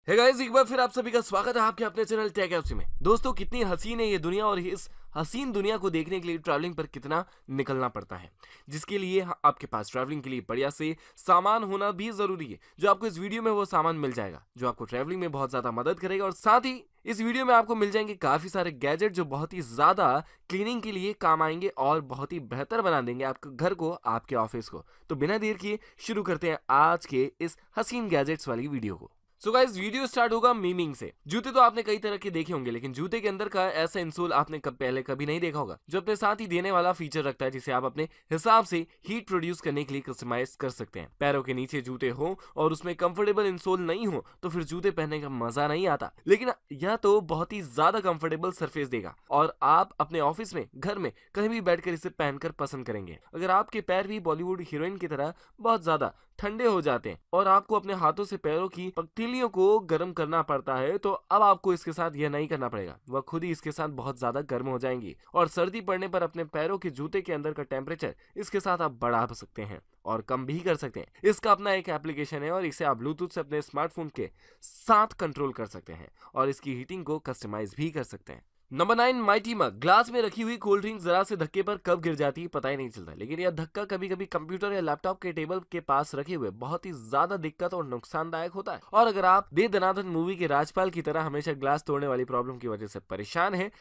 Hey guys, एक बार फिर आप सभी का स्वागत है आपके अपने चैनल टेक एफसी में। दोस्तों, कितनी हसीन है ये दुनिया और इस हसीन दुनिया को देखने के लिए ट्रैवलिंग पर कितना निकलना पड़ता है, जिसके लिए आपके पास ट्रैवलिंग के लिए बढ़िया से सामान होना भी जरूरी है। जो आपको इस वीडियो में वो सामान मिल जाएगा जो आपको ट्रैवलिंग में बहुत ज्यादा मदद करेगा, और साथ ही इस वीडियो में आपको मिल जाएंगे काफी सारे गैजेट जो बहुत ही ज्यादा क्लीनिंग के लिए काम आएंगे और बहुत ही बेहतर बना देंगे आपके घर को, आपके ऑफिस को। तो बिना देर किए शुरू करते हैं आज के इस हसीन गैजेट्स वाली वीडियो को। सो गाइस, वीडियो स्टार्ट होगा मीमिंग से। जूते तो आपने कई तरह के देखे होंगे, लेकिन जूते के अंदर का ऐसा इंसोल आपने पहले कभी नहीं देखा होगा, जो अपने साथ ही देने वाला फीचर रखता है, जिसे आप अपने हिसाब से हीट प्रोड्यूस करने के लिए कस्टमाइज कर सकते हैं। पैरों के नीचे जूते हो और उसमें कंफर्टेबल इंसोल नहीं हो तो फिर जूते पहनने का मजा नहीं आता, लेकिन यह तो बहुत ही ज्यादा कंफर्टेबल सरफेस देगा और आप अपने ऑफिस में, घर में कहीं भी बैठकर इसे पहनकर पसंद करेंगे। अगर आपके पैर भी बॉलीवुड हीरोइन की तरह बहुत ज्यादा ठंडे हो जाते हैं और आपको अपने हाथों से पैरों की पगडंडियों को गर्म करना पड़ता है, तो अब आपको इसके साथ यह नहीं करना पड़ेगा, वह खुद ही इसके साथ बहुत ज्यादा गर्म हो जाएंगी। और सर्दी पड़ने पर अपने पैरों के जूते के अंदर का टेम्परेचर इसके साथ आप बढ़ा सकते हैं और कम भी कर सकते हैं। इसका अपना एक एप्लीकेशन है और इसे आप ब्लूटूथ से अपने स्मार्टफोन के साथ कंट्रोल कर सकते हैं और इसकी हीटिंग को कस्टमाइज भी कर सकते हैं। नंबर 9, माइटी मग। ग्लास में रखी हुई कोल्ड ड्रिंक जरा से धक्के पर कब गिर जाती है पता ही नहीं चलता, लेकिन यह धक्का कभी कभी कंप्यूटर या लैपटॉप के टेबल के पास रखे हुए बहुत ही ज्यादा दिक्कत और नुकसानदायक होता है। और अगर आप दे दनादन मूवी के राजपाल की तरह हमेशा ग्लास तोड़ने वाली प्रॉब्लम की वजह से परेशान है,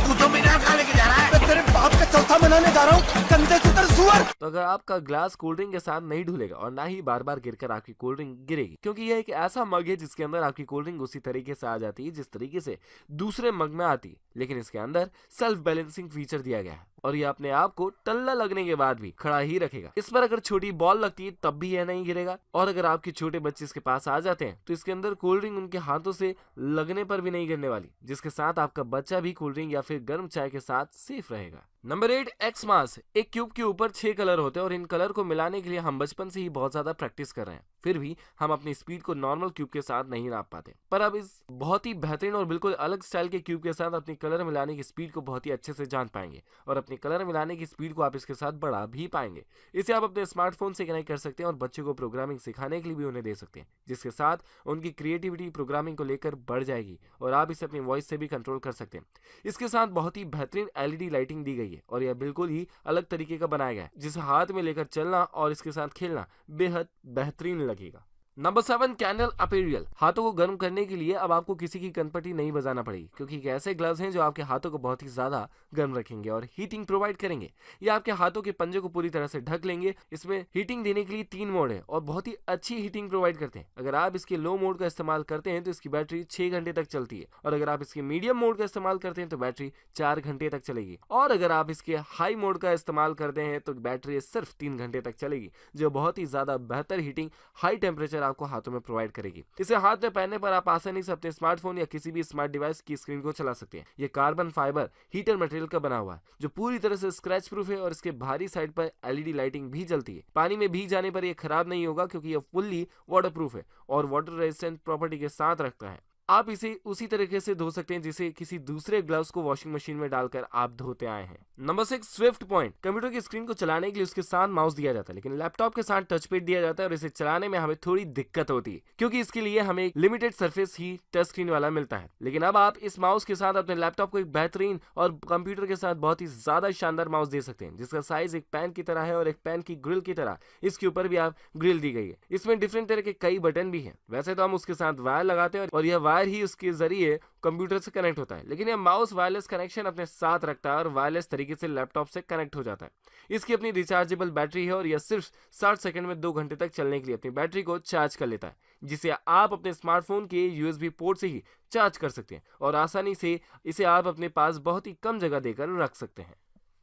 तू तो मीना खा लेके जा रहा है। मैं तेरे बाप का चौथा मनाने जा रहा हूँ, कंधे से उतर सुअर। तो अगर आपका ग्लास कोल्ड ड्रिंक के साथ नहीं ढुलेगा और ना ही बार बार गिरकर आपकी कोल्ड ड्रिंक गिरेगी, क्योंकि यह एक ऐसा मग है जिसके अंदर आपकी कोल्ड ड्रिंक उसी तरीके से आ जाती है जिस तरीके से दूसरे मग में आती है, लेकिन इसके अंदर सेल्फ बैलेंसिंग फीचर दिया गया है और यह अपने आप को टल्ला लगने के बाद भी खड़ा ही रखेगा। इस पर अगर छोटी बॉल लगती है तब भी यह नहीं गिरेगा, और अगर आपके छोटे बच्चे इसके पास आ जाते हैं तो इसके अंदर कोल्ड ड्रिंक उनके हाथों से लगने पर भी नहीं गिरने वाली, जिसके साथ आपका बच्चा भी कोल्ड ड्रिंक या फिर गर्म चाय के साथ सेफ रहेगा। नंबर 8, एक्स मास। एक क्यूब के ऊपर 6 कलर होते हैं और इन कलर को मिलाने के लिए हम बचपन से ही बहुत ज्यादा प्रैक्टिस कर रहे हैं, फिर भी हम अपनी स्पीड को नॉर्मल क्यूब के साथ नहीं नाप पाते। पर अब इस बहुत ही बेहतरीन और बिल्कुल अलग स्टाइल के क्यूब के साथ अपनी कलर मिलाने की स्पीड को बहुत ही अच्छे से जान पाएंगे और अपनी कलर मिलाने की स्पीड को आप इसके साथ बढ़ा भी पाएंगे। इसे आप अपने स्मार्टफोन से कनेक्ट कर सकते हैं और बच्चों को प्रोग्रामिंग सिखाने के लिए भी उन्हें दे सकते हैं, जिसके साथ उनकी क्रिएटिविटी प्रोग्रामिंग को लेकर बढ़ जाएगी और आप इसे अपनी वॉइस से भी कंट्रोल कर सकते हैं। इसके साथ बहुत ही बेहतरीन एलईडी लाइटिंग दी गई है और यह बिल्कुल ही अलग तरीके का बनाया गया है, जिसे हाथ में लेकर चलना और इसके साथ खेलना बेहद बेहतरीन लगेगा। Number 7, candle apparel. हाथों को गर्म करने के लिए अब आपको किसी की कनपटी नहीं बजाना पड़ेगी, क्योंकि ये ऐसे ग्लव्स हैं जो आपके हाथों को बहुत ही ज्यादा गर्म रखेंगे और हीटिंग प्रोवाइड करेंगे। ये आपके हाथों के पंजे को पूरी तरह से ढक लेंगे। इसमें हीटिंग देने के लिए 3 मोड है और बहुत ही अच्छी हीटिंग प्रोवाइड करते हैं। अगर आप इसके लो मोड का इस्तेमाल करते हैं तो इसकी बैटरी 6 घंटे तक चलती है, और अगर आप इसके मीडियम मोड का इस्तेमाल करते हैं तो बैटरी 4 घंटे तक चलेगी, और अगर आप इसके हाई मोड का इस्तेमाल करते हैं तो बैटरी सिर्फ 3 घंटे तक चलेगी, जो बहुत ही ज्यादा बेहतर हीटिंग, हाई टेम्परेचर आपको हाथों में प्रोवाइड करेगी। इसे हाथ में पहनने पर आप आसानी से अपने स्मार्टफोन या किसी भी स्मार्ट डिवाइस की स्क्रीन को चला सकते हैं। यह कार्बन फाइबर हीटर मटेरियल का बना हुआ है जो पूरी तरह से स्क्रैच प्रूफ है और इसके बाहरी साइड पर एलईडी लाइटिंग भी जलती है। पानी में भीग जाने पर यह खराब नहीं होगा, क्योंकि यह फुल्ली वाटर प्रूफ है और वाटर रेजिस्टेंट प्रॉपर्टी के साथ रखता है। आप इसे उसी तरीके से धो सकते हैं जिसे किसी दूसरे ग्लव्स को वॉशिंग मशीन में डालकर आप धोते आए हैं। Number 6, Swift point. कंप्यूटर की स्क्रीन को चलाने के लिए उसके साथ माउस दिया जाता है, लेकिन लैपटॉप के साथ टच पैड दिया जाता है और इसे चलाने में हमें थोड़ी दिक्कत होती है, क्योंकि इसके लिए हमें एक लिमिटेड सरफेस ही टच स्क्रीन वाला मिलता है। लेकिन अब आप इस माउस के साथ अपने लैपटॉप को एक बेहतरीन और कंप्यूटर के साथ बहुत ही ज्यादा शानदार माउस दे सकते हैं, जिसका साइज एक पेन की तरह है और एक पेन की ग्रिल की तरह इसके ऊपर भी आप ग्रिल दी गई है। इसमें डिफरेंट तरह के कई बटन भी हैं। वैसे तो हम उसके साथ वायर लगाते हैं और यह वायर ही उसके जरिए कंप्यूटर से कनेक्ट होता है, लेकिन यह माउस वायरलेस कनेक्शन अपने साथ रखता है और वायरलेस तरीके से लैपटॉप से कनेक्ट हो जाता है। इसकी अपनी रिचार्जेबल बैटरी है और यह सिर्फ 60 सेकंड में 2 घंटे तक चलने के लिए अपनी बैटरी को चार्ज कर लेता है, जिसे आप अपने स्मार्टफोन के यूएसबी पोर्ट से ही चार्ज कर सकते हैं और आसानी से इसे आप अपने पास बहुत ही कम जगह देकर रख सकते हैं।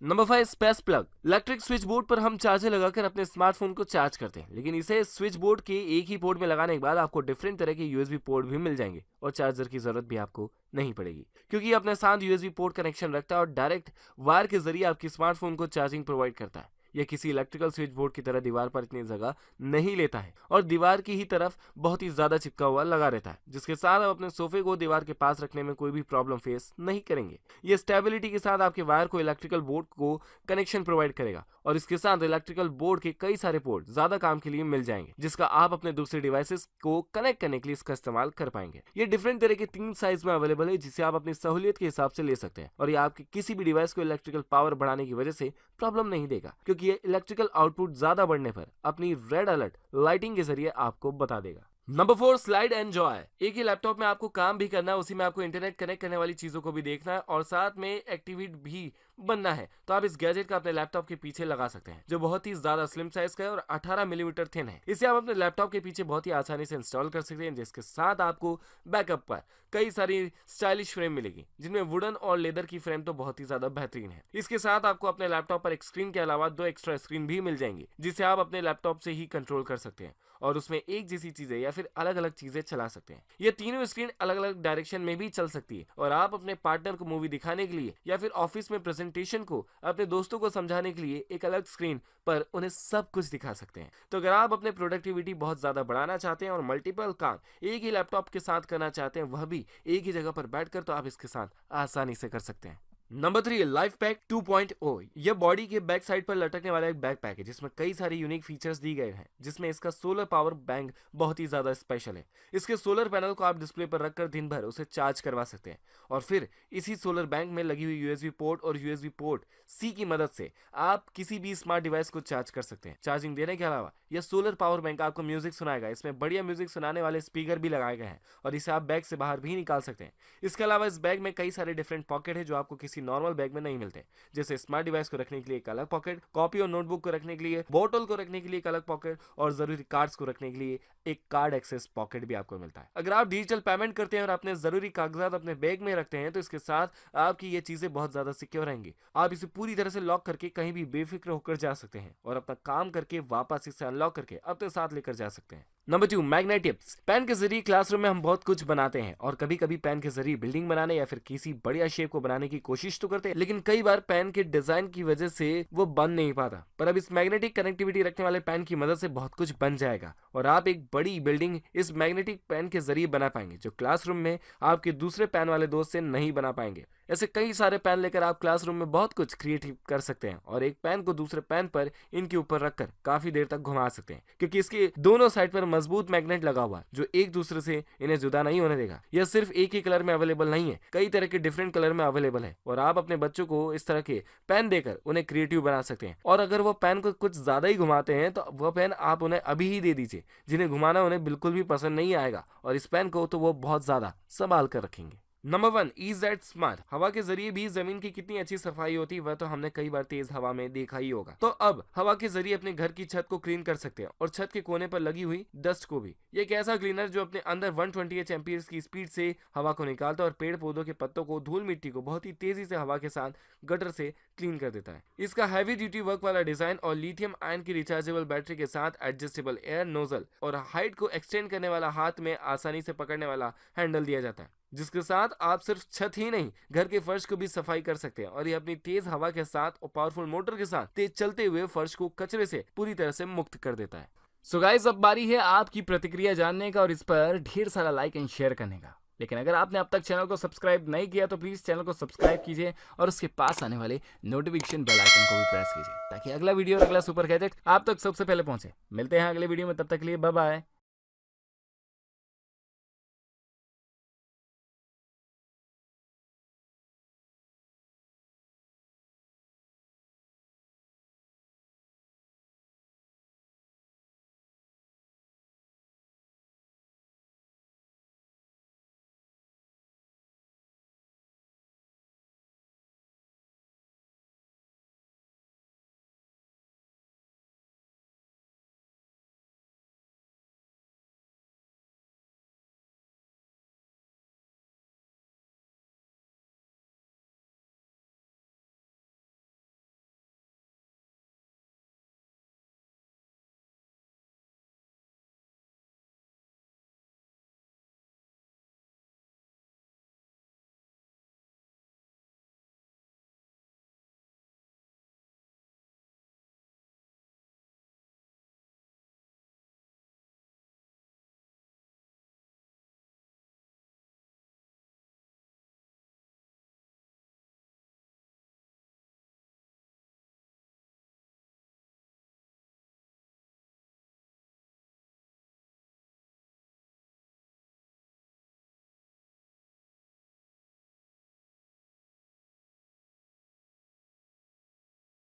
Number 5, space plug. Electric switch board पर हम चार्जर लगाकर अपने स्मार्टफोन को चार्ज करते हैं, लेकिन इसे स्विच बोर्ड के एक ही पोर्ट में लगाने के बाद आपको डिफरेंट तरह के यूएसबी पोर्ट भी मिल जाएंगे और चार्जर की जरूरत भी आपको नहीं पड़ेगी, क्योंकि ये अपने साथ यूएसबी पोर्ट कनेक्शन रखता है और डायरेक्ट वायर के जरिए आपके स्मार्टफोन को चार्जिंग प्रोवाइड करता है। यह किसी इलेक्ट्रिकल स्विच बोर्ड की तरह दीवार पर इतनी जगह नहीं लेता है और दीवार की ही तरफ बहुत ही ज्यादा चिपका हुआ लगा रहता है, जिसके साथ आप अपने सोफे को दीवार के पास रखने में कोई भी प्रॉब्लम फेस नहीं करेंगे। यह स्टेबिलिटी के साथ आपके वायर को इलेक्ट्रिकल बोर्ड को कनेक्शन प्रोवाइड करेगा और इसके साथ इलेक्ट्रिकल बोर्ड के कई सारे पोर्ट ज्यादा काम के लिए मिल जाएंगे, जिसका आप अपने दूसरे डिवाइसेस को कनेक्ट करने के लिए इसका इस्तेमाल कर पाएंगे। ये डिफरेंट तरह के 3 साइज में अवेलेबल है, जिसे आप अपनी सहूलियत के हिसाब से ले सकते हैं और ये आपके किसी भी डिवाइस को इलेक्ट्रिकल पावर बढ़ाने की वजह से प्रॉब्लम नहीं देगा, क्योंकि ये इलेक्ट्रिकल आउटपुट ज्यादा बढ़ने पर अपनी रेड अलर्ट लाइटिंग के जरिए आपको बता देगा। Number 4, slide enjoy. एक ही लैपटॉप में आपको काम भी करना है, उसी में आपको इंटरनेट कनेक्ट करने वाली चीजों को भी देखना है और साथ में एक्टिवेट भी बनना है, तो आप इस गैजेट का अपने लैपटॉप के पीछे लगा सकते हैं, जो बहुत ही ज्यादा स्लिम साइज का है और 18 मिलीमीटर थिन है। इसे आप अपने लैपटॉप के पीछे बहुत ही आसानी से इंस्टॉल कर सकते हैं, जिसके साथ आपको बैकअप पर कई सारी स्टाइलिश फ्रेम मिलेगी, जिनमें वुडन और लेदर की फ्रेम तो बहुत ही ज्यादा बेहतरीन है। इसके साथ आपको अपने लैपटॉप पर एक स्क्रीन के अलावा 2 एक्स्ट्रा स्क्रीन भी मिल जाएंगी, जिसे आप अपने लैपटॉप से ही कंट्रोल कर सकते हैं और उसमें एक जैसी चीजें या फिर अलग अलग चीजें चला सकते हैं। ये तीनों स्क्रीन अलग अलग डायरेक्शन में भी चल सकती है और आप अपने पार्टनर को मूवी दिखाने के लिए या फिर ऑफिस में प्रेजेंटेशन को अपने दोस्तों को समझाने के लिए एक अलग स्क्रीन पर उन्हें सब कुछ दिखा सकते हैं। तो अगर आप अपने प्रोडक्टिविटी बहुत ज्यादा बढ़ाना चाहते हैं और मल्टीपल काम एक ही लैपटॉप के साथ करना चाहते हैं, वह भी एक ही जगह पर बैठकर, तो आप इसके साथ आसानी से कर सकते हैं। Number 3, life pack 2.0। यह बॉडी के बैक साइड पर लटकने वाला एक बैकपैक है, जिसमें कई सारे यूनिक फीचर्स दी गए हैं, जिसमें इसका सोलर पावर बैंक बहुत ही ज्यादा स्पेशल है। इसके सोलर पैनल को आप डिस्प्ले पर रखकर दिन भर उसे चार्ज करवा सकते हैं और फिर इसी सोलर बैंक में लगी हुई यूएसबी पोर्ट और यूएसबी पोर्ट सी की मदद से आप किसी भी स्मार्ट डिवाइस को चार्ज कर सकते हैं। चार्जिंग देने के अलावा यह सोलर पावर बैंक आपको म्यूजिक सुनाएगा। इसमें बढ़िया म्यूजिक सुनाने वाले स्पीकर भी लगाए गए हैं और इसे आप बैग से बाहर भी निकाल सकते हैं। इसके अलावा इस बैग में कई सारे डिफरेंट पॉकेट है, जो आपको किसी नॉर्मल बैग में नहीं मिलते, जैसे स्मार्ट डिवाइस को रखने के लिए एक अलग पॉकेट, कॉपी और नोटबुक को रखने के लिए, बोतल को रखने के लिए एक अलग पॉकेट और जरूरी कार्ड्स को रखने के लिए एक कार्ड एक्सेस पॉकेट भी आपको मिलता है। अगर आप डिजिटल पेमेंट करते हैं और अपने जरूरी कागजात अपने बैग में रखते हैं, तो इसके साथ आपकी ये चीजें बहुत ज्यादा सिक्योर रहेंगी। आप इसे पूरी तरह से लॉक करके कहीं भी बेफिक्र होकर जा सकते हैं और अपना काम करके वापस इसे अनलॉक करके अपने साथ लेकर जा सकते हैं। Number 2, magnet tips. पेन के जरिए क्लासरूम में हम बहुत कुछ बनाते हैं और कभी कभी पेन के जरिए बिल्डिंग बनाने या फिर किसी बढ़िया शेप को बनाने की कोशिश तो करते हैं, लेकिन कई बार पेन के डिजाइन की वजह से वो बन नहीं पाता। पर अब इस मैग्नेटिक कनेक्टिविटी रखने वाले पेन की मदद से बहुत कुछ बन जाएगा और आप एक बड़ी बिल्डिंग इस मैग्नेटिक पेन के जरिए बना पाएंगे, जो क्लासरूम में आपके दूसरे पेन वाले दोस्त से नहीं बना पाएंगे। ऐसे कई सारे पेन लेकर आप क्लासरूम में बहुत कुछ क्रिएटिव कर सकते हैं और एक पेन को दूसरे पेन पर इनके ऊपर रखकर काफी देर तक घुमा सकते हैं, क्योंकि इसके दोनों साइड पर मजबूत मैग्नेट लगा हुआ है, जो एक दूसरे से इन्हें जुदा नहीं होने देगा। यह सिर्फ एक ही कलर में अवेलेबल नहीं है, कई तरह के डिफरेंट कलर में अवेलेबल है और आप अपने बच्चों को इस तरह के पेन देकर उन्हें क्रिएटिव बना सकते हैं। और अगर वो पेन को कुछ ज्यादा ही घुमाते हैं, तो वह पेन आप उन्हें अभी ही दे दीजिए। जिन्हें घुमाना उन्हें बिल्कुल भी पसंद नहीं आएगा और इस पेन को तो वो बहुत ज्यादा संभाल कर रखेंगे। Number 1, EZ smart. हवा के जरिए भी जमीन की कितनी अच्छी सफाई होती है वह तो हमने कई बार तेज हवा में देखा ही होगा। तो अब हवा के जरिए अपने घर की छत को क्लीन कर सकते हैं और छत के कोने पर लगी हुई डस्ट को भी। ये एक ऐसा क्लीनर जो अपने अंदर 128 एम्पीयर्स की स्पीड से हवा को निकालता है और पेड़ पौधों के पत्तों को, धूल मिट्टी को बहुत ही तेजी से हवा के साथ गटर से क्लीन कर देता है। इसका हैवी ड्यूटी वर्क वाला डिजाइन और लिथियम आयन की रिचार्जेबल बैटरी के साथ एडजस्टेबल एयर नोजल और हाइट को एक्सटेंड करने वाला हाथ में आसानी से पकड़ने वाला हैंडल दिया जाता है, जिसके साथ आप सिर्फ छत ही नहीं घर के फर्श को भी सफाई कर सकते हैं और ये अपनी तेज हवा के साथ और पावरफुल मोटर के साथ तेज चलते हुए फर्श को कचरे से पूरी तरह से मुक्त कर देता है। सो गाइस, अब बारी है आपकी प्रतिक्रिया जानने का और इस पर ढेर सारा लाइक एंड शेयर करने का। लेकिन अगर आपने अब तक चैनल को सब्सक्राइब नहीं किया तो प्लीज चैनल को सब्सक्राइब कीजिए और उसके पास आने वाले नोटिफिकेशन बेल आइकन को भी प्रेस कीजिए, ताकि अगला वीडियो और अगला सुपर गैजेट आप तक सबसे पहले पहुंचे। मिलते हैं अगले वीडियो में, तब तक के लिए बाय बाय।